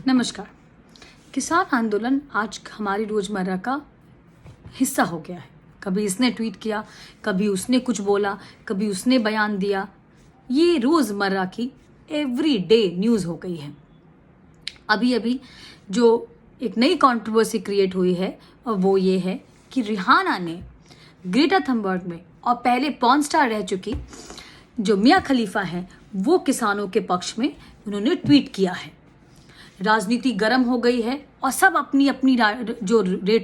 नमस्कार। किसान आंदोलन आज हमारी रोजमर्रा का हिस्सा हो गया है। कभी इसने ट्वीट किया, कभी उसने कुछ बोला, कभी उसने बयान दिया। ये रोजमर्रा की एवरीडे न्यूज़ हो गई है। अभी अभी जो एक नई कंट्रोवर्सी क्रिएट हुई है और वो ये है कि रिहाना ने ग्रेटा थनबर्ग में और पहले पॉर्न स्टार रह चुकी जो मिया खलीफा है वो किसानों के पक्ष में उन्होंने ट्वीट किया है। राजनीति गर्म हो गई है और सब अपनी अपनी जो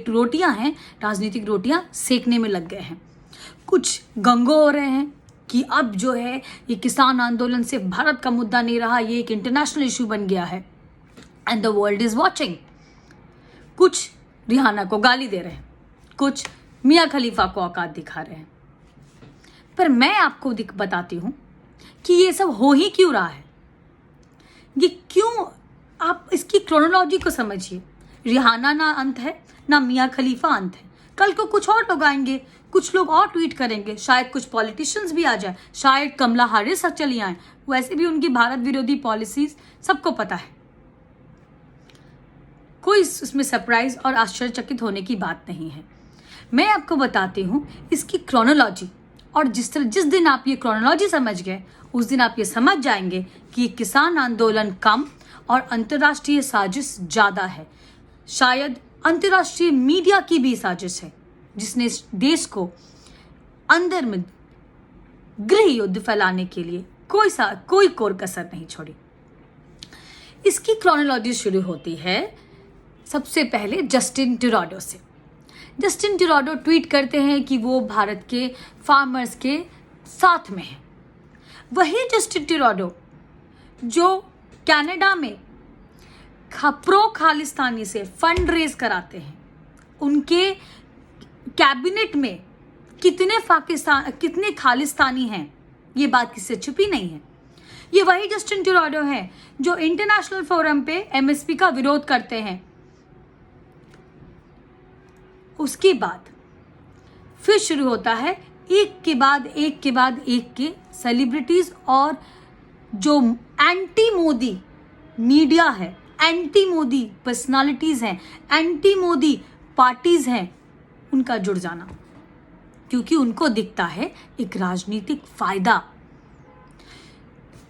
रोटियां हैं, राजनीतिक रोटियां सेकने में लग गए हैं। कुछ गंगो हो रहे हैं कि अब जो है ये किसान आंदोलन सिर्फ भारत का मुद्दा नहीं रहा, ये एक इंटरनेशनल इशू बन गया है and the world is watching. कुछ रिहाना को गाली दे रहे हैं, कुछ मिया खलीफा को औकात दिखा रहे हैं। पर मैं आपको बताती हूं कि ये सब हो ही क्यों रहा है, ये क्यों। आप इसकी क्रोनोलॉजी को समझिए। रिहाना ना अंत है, ना मिया खलीफा अंत है। कल को कुछ और लोग आएंगे, कुछ लोग और ट्वीट करेंगे, शायद कुछ पॉलिटिशियंस भी आ जाए, शायद कमला हैरिस चली आए। वैसे भी उनकी भारत विरोधी पॉलिसीज सबको पता है, कोई इसमें सरप्राइज और आश्चर्यचकित होने की बात नहीं है। मैं आपको बताती हूँ इसकी क्रोनोलॉजी, और जिस दिन आप ये क्रोनोलॉजी समझ गए उस दिन आप ये समझ जाएंगे कि किसान आंदोलन कम और अंतर्राष्ट्रीय साजिश ज़्यादा है। शायद अंतर्राष्ट्रीय मीडिया की भी साजिश है जिसने इस देश को अंदर में गृह युद्ध फैलाने के लिए कोई कोर कसर नहीं छोड़ी। इसकी क्रोनोलॉजी शुरू होती है सबसे पहले जस्टिन ट्रूडो से। जस्टिन ट्रूडो ट्वीट करते हैं कि वो भारत के फार्मर्स के साथ में है। वही जस्टिन ट्रूडो जो कनाडा में प्रो खालिस्तानी से फंड रेज कराते हैं, उनके कैबिनेट में कितने खालिस्तानी हैं ये बात किससे छुपी नहीं है। ये वही जस्टिन ट्रूडो है जो इंटरनेशनल फोरम पे एमएसपी का विरोध करते हैं। उसके बाद फिर शुरू होता है एक के बाद एक के सेलिब्रिटीज और जो एंटी मोदी मीडिया है, एंटी मोदी पर्सनालिटीज हैं, एंटी मोदी पार्टीज हैं, उनका जुड़ जाना, क्योंकि उनको दिखता है एक राजनीतिक फायदा।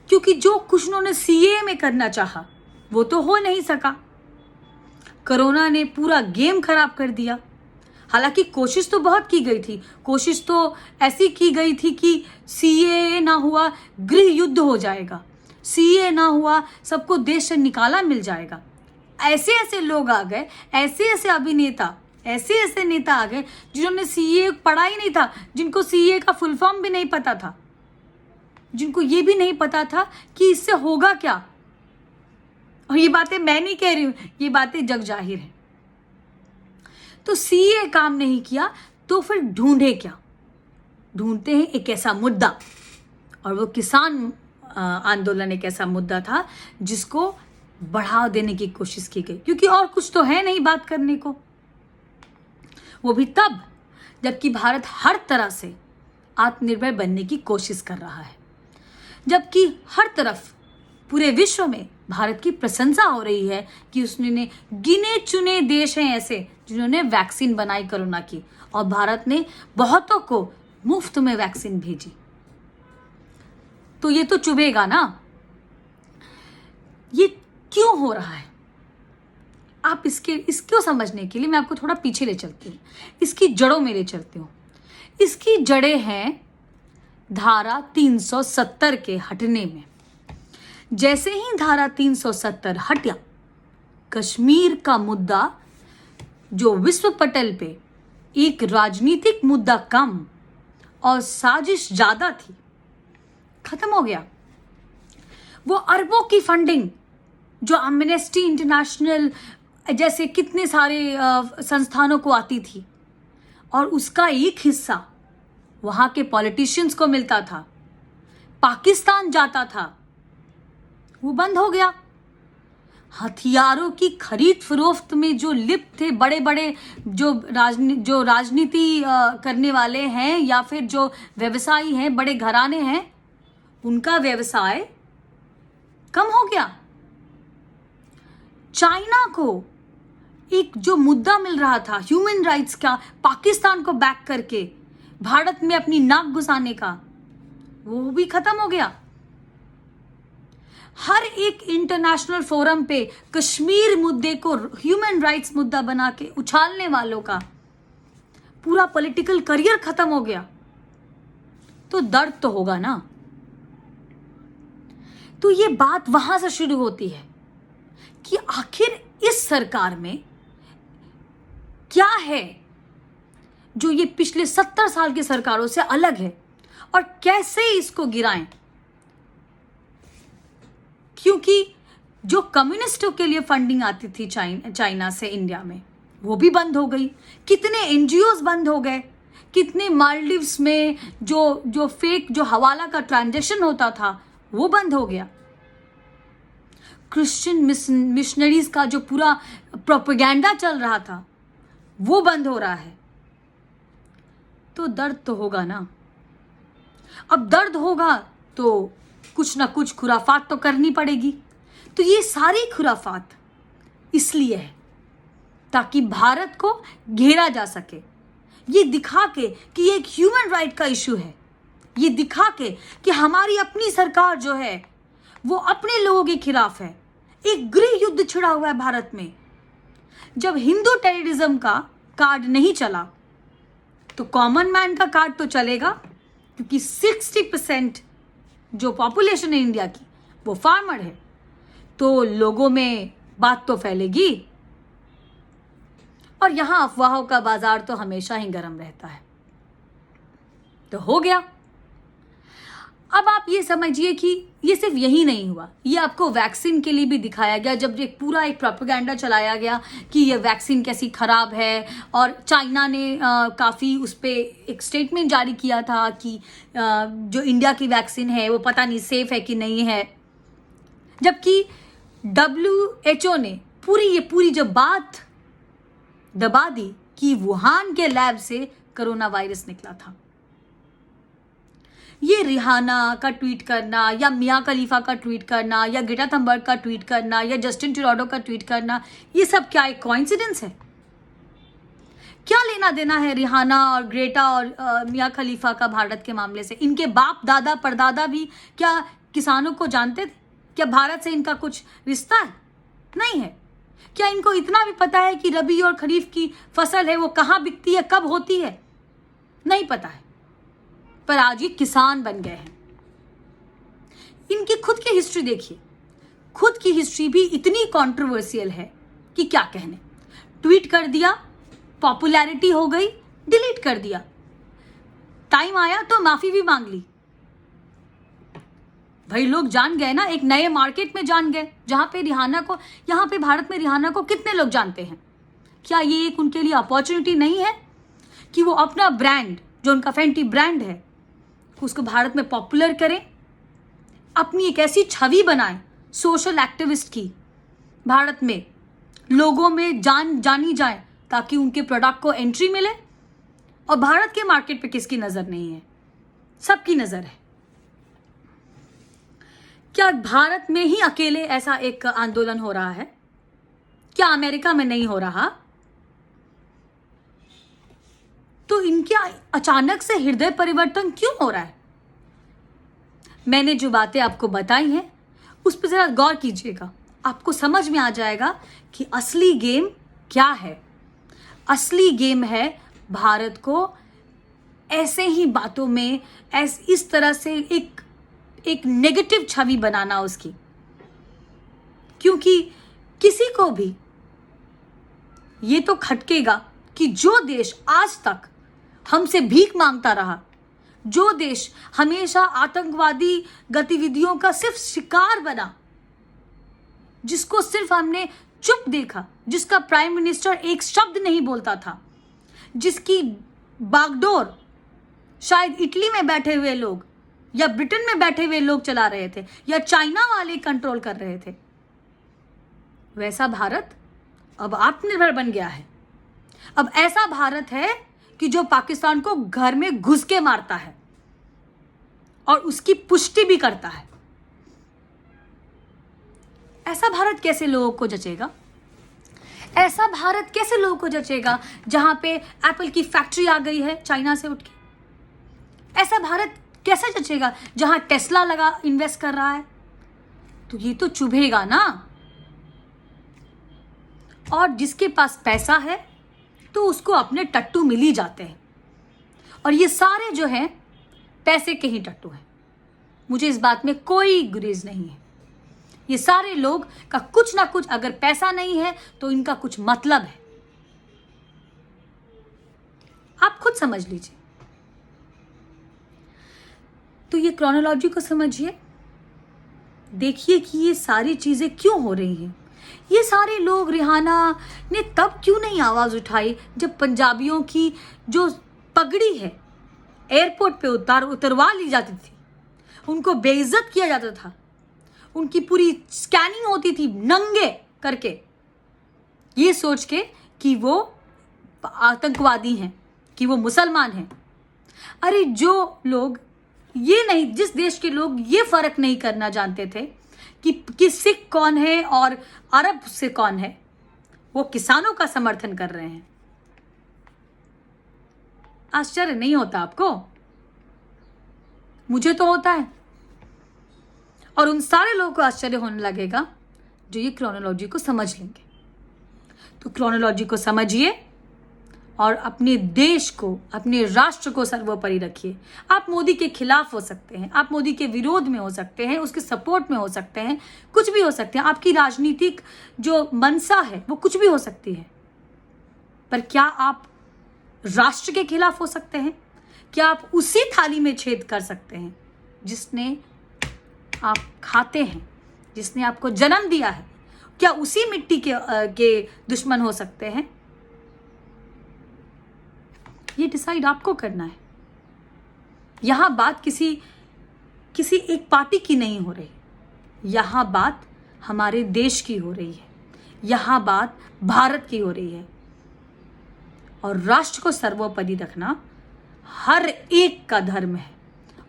क्योंकि जो कुछ उन्होंने सीए में करना चाहा वो तो हो नहीं सका। कोरोना ने पूरा गेम खराब कर दिया। हालांकि कोशिश तो बहुत की गई थी, कोशिश तो ऐसी की गई थी कि सीए ना हुआ गृह युद्ध हो जाएगा, सीए ना हुआ सबको देश से निकाला मिल जाएगा। ऐसे ऐसे लोग आ गए, ऐसे ऐसे नेता आ गए जिन्होंने सीए पढ़ा ही नहीं था, जिनको सीए का फुल फॉर्म भी नहीं पता था, जिनको ये भी नहीं पता था कि इससे होगा क्या। और ये बातें मैं नहीं कह रही हूं, ये बातें जग जाहिर है। तो सीए काम नहीं किया तो फिर ढूंढे क्या? ढूंढते हैं एक ऐसा मुद्दा, और वो किसान आंदोलन एक ऐसा मुद्दा था जिसको बढ़ावा देने की कोशिश की गई, क्योंकि और कुछ तो है नहीं बात करने को। वो भी तब जबकि भारत हर तरह से आत्मनिर्भर बनने की कोशिश कर रहा है, जबकि हर तरफ पूरे विश्व में भारत की प्रशंसा हो रही है कि उसने गिने चुने देश हैं ऐसे जिन्होंने वैक्सीन बनाई कोरोना की, और भारत ने बहुतों को मुफ्त में वैक्सीन भेजी। तो ये तो चुभेगा ना। ये क्यों हो रहा है? आप इसको समझने के लिए मैं आपको थोड़ा पीछे ले चलती हूँ, इसकी जड़ों में ले चलती हूँ। इसकी जड़ें हैं धारा 370 के हटने में। जैसे ही धारा 370 हटा, कश्मीर का मुद्दा जो विश्व पटल पे एक राजनीतिक मुद्दा कम और साजिश ज्यादा थी, खत्म हो गया। वो अरबों की फंडिंग जो एमनेस्टी इंटरनेशनल जैसे कितने सारे संस्थानों को आती थी, और उसका एक हिस्सा वहां के पॉलिटिशियंस को मिलता था, पाकिस्तान जाता था, वो बंद हो गया। हथियारों की खरीद फरोख्त में जो लिप्त थे बड़े बड़े जो राजनीति करने वाले हैं या फिर जो व्यवसायी हैं, बड़े घराने हैं, उनका व्यवसाय कम हो गया। चाइना को एक जो मुद्दा मिल रहा था ह्यूमन राइट्स का, पाकिस्तान को बैक करके भारत में अपनी नाक घुसाने का, वो भी खत्म हो गया। हर एक इंटरनेशनल फोरम पे कश्मीर मुद्दे को ह्यूमन राइट्स मुद्दा बना के उछालने वालों का पूरा पॉलिटिकल करियर खत्म हो गया। तो दर्द तो होगा ना। तो ये बात वहां से शुरू होती है कि आखिर इस सरकार में क्या है जो ये पिछले 70 साल की सरकारों से अलग है, और कैसे इसको गिराएं। क्योंकि जो कम्युनिस्टों के लिए फंडिंग आती थी चाइना से इंडिया में, वो भी बंद हो गई। कितने एनजीओज बंद हो गए, कितने मालदीव्स में जो फेक जो हवाला का ट्रांजैक्शन होता था वो बंद हो गया। क्रिश्चियन मिशनरीज का जो पूरा प्रोपेगेंडा चल रहा था वो बंद हो रहा है। तो दर्द तो होगा ना। अब दर्द होगा तो कुछ ना कुछ खुराफात तो करनी पड़ेगी। तो ये सारी खुराफात इसलिए है ताकि भारत को घेरा जा सके, ये दिखा के कि ये एक ह्यूमन राइट का इशू है, ये दिखा के कि हमारी अपनी सरकार जो है वो अपने लोगों के खिलाफ है। एक गृह युद्ध छिड़ा हुआ है भारत में। जब हिंदू टेररिज्म का कार्ड नहीं चला तो कॉमन मैन का कार्ड तो चलेगा, क्योंकि 60% जो पॉपुलेशन है इंडिया की वो फार्मर है। तो लोगों में बात तो फैलेगी, और यहां अफवाहों का बाजार तो हमेशा ही गर्म रहता है। तो हो गया। अब आप ये समझिए कि ये सिर्फ यही नहीं हुआ, ये आपको वैक्सीन के लिए भी दिखाया गया। जब एक पूरा एक प्रोपेगेंडा चलाया गया कि ये वैक्सीन कैसी खराब है, और चाइना ने काफ़ी उस पर एक स्टेटमेंट जारी किया था कि जो इंडिया की वैक्सीन है वो पता नहीं सेफ है कि नहीं है। जबकि WHO ने पूरी जब बात दबा दी कि वुहान के लैब से कोरोना वायरस निकला था। ये रिहाना का ट्वीट करना, या मिया खलीफा का ट्वीट करना, या ग्रेटा थनबर्ग का ट्वीट करना, या जस्टिन ट्रूडो का ट्वीट करना, ये सब क्या एक कोइंसिडेंस है? क्या लेना देना है रिहाना और ग्रेटा और मिया खलीफा का भारत के मामले से? इनके बाप दादा परदादा भी क्या किसानों को जानते थे? क्या भारत से इनका कुछ रिश्ता है? नहीं है। क्या इनको इतना भी पता है कि रबी और खरीफ की फसल है वो कहाँ बिकती है, कब होती है? नहीं पता है। पर आज ये किसान बन गए हैं। इनकी खुद की हिस्ट्री देखिए, खुद की हिस्ट्री भी इतनी कंट्रोवर्शियल है कि क्या कहने। ट्वीट कर दिया, पॉपुलैरिटी हो गई, डिलीट कर दिया, टाइम आया तो माफी भी मांग ली। भाई लोग जान गए ना, एक नए मार्केट में जान गए, जहां पे रिहाना को, यहाँ पे भारत में रिहाना को कितने लोग जानते हैं? क्या ये एक उनके लिए अपॉर्चुनिटी नहीं है कि वो अपना ब्रांड, जो उनका फैंटी ब्रांड है, उसको भारत में पॉपुलर करें, अपनी एक ऐसी छवि बनाएं सोशल एक्टिविस्ट की, भारत में लोगों में जानी जाए, ताकि उनके प्रोडक्ट को एंट्री मिले। और भारत के मार्केट पे किसकी नजर नहीं है? सबकी नजर है। क्या भारत में ही अकेले ऐसा एक आंदोलन हो रहा है? क्या अमेरिका में नहीं हो रहा? तो इनके अचानक से हृदय परिवर्तन क्यों हो रहा है? मैंने जो बातें आपको बताई हैं उस पर जरा गौर कीजिएगा, आपको समझ में आ जाएगा कि असली गेम क्या है। असली गेम है भारत को ऐसे ही बातों में, इस तरह से एक नेगेटिव छवि बनाना उसकी। क्योंकि किसी को भी ये तो खटकेगा कि जो देश आज तक हमसे भीख मांगता रहा, जो देश हमेशा आतंकवादी गतिविधियों का सिर्फ शिकार बना, जिसको सिर्फ हमने चुप देखा, जिसका प्राइम मिनिस्टर एक शब्द नहीं बोलता था, जिसकी बागडोर शायद इटली में बैठे हुए लोग या ब्रिटेन में बैठे हुए लोग चला रहे थे, या चाइना वाले कंट्रोल कर रहे थे, वैसा भारत अब आत्मनिर्भर बन गया है। अब ऐसा भारत है कि जो पाकिस्तान को घर में घुस के मारता है और उसकी पुष्टि भी करता है। ऐसा भारत कैसे लोगों को जचेगा? ऐसा भारत कैसे लोगों को जचेगा जहां पे एप्पल की फैक्ट्री आ गई है चाइना से उठ के? ऐसा भारत कैसे जचेगा जहां टेस्ला लगा इन्वेस्ट कर रहा है? तो ये तो चुभेगा ना। और जिसके पास पैसा है तो उसको अपने टट्टू मिल ही जाते हैं, और ये सारे जो हैं पैसे के ही टट्टू हैं। मुझे इस बात में कोई गुरेज नहीं है। ये सारे लोग का कुछ ना कुछ, अगर पैसा नहीं है तो इनका कुछ मतलब है। आप खुद समझ लीजिए। तो ये क्रोनोलॉजी को समझिए, देखिए कि ये सारी चीजें क्यों हो रही हैं। ये सारे लोग, रिहाना ने तब क्यों नहीं आवाज उठाई जब पंजाबियों की जो पगड़ी है एयरपोर्ट पे उतरवा ली जाती थी, उनको बेइज्जत किया जाता था, उनकी पूरी स्कैनिंग होती थी नंगे करके, ये सोच के कि वो आतंकवादी हैं, कि वो मुसलमान हैं। अरे जो लोग ये नहीं, जिस देश के लोग ये फर्क नहीं करना जानते थे कि सिख कौन है और अरब से कौन है, वो किसानों का समर्थन कर रहे हैं। आश्चर्य नहीं होता आपको? मुझे तो होता है। और उन सारे लोगों को आश्चर्य होने लगेगा जो ये क्रोनोलॉजी को समझ लेंगे। तो क्रोनोलॉजी को समझिए और अपने देश को, अपने राष्ट्र को सर्वोपरि रखिए। आप मोदी के खिलाफ हो सकते हैं, आप मोदी के विरोध में हो सकते हैं, उसके सपोर्ट में हो सकते हैं, कुछ भी हो सकते हैं। आपकी राजनीतिक जो मनसा है वो कुछ भी हो सकती है, पर क्या आप राष्ट्र के खिलाफ हो सकते हैं? क्या आप उसी थाली में छेद कर सकते हैं जिसने आप खाते हैं, जिसने आपको जन्म दिया है? क्या उसी मिट्टी के दुश्मन हो सकते हैं? ये डिसाइड आपको करना है। यहां बात किसी एक पार्टी की नहीं हो रही, यहां बात हमारे देश की हो रही है, यहां बात भारत की हो रही है। और राष्ट्र को सर्वोपरि रखना हर एक का धर्म है,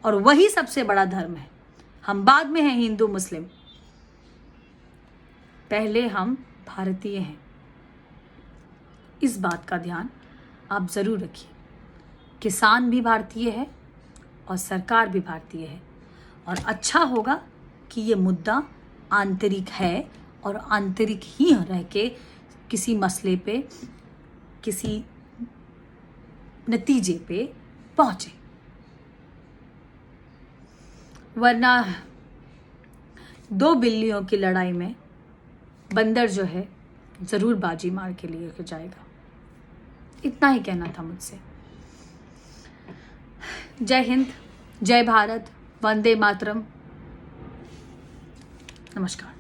और वही सबसे बड़ा धर्म है। हम बाद में हैं हिंदू मुस्लिम, पहले हम भारतीय हैं। इस बात का ध्यान आप जरूर रखिए। किसान भी भारतीय है और सरकार भी भारतीय है, और अच्छा होगा कि ये मुद्दा आंतरिक है और आंतरिक ही रह के किसी मसले पे, किसी नतीजे पे पहुंचे, वरना दो बिल्लियों की लड़ाई में बंदर जो है जरूर बाजी मार के लिए जाएगा। इतना ही कहना था मुझसे। जय हिंद, जय भारत, वंदे मातरम, नमस्कार।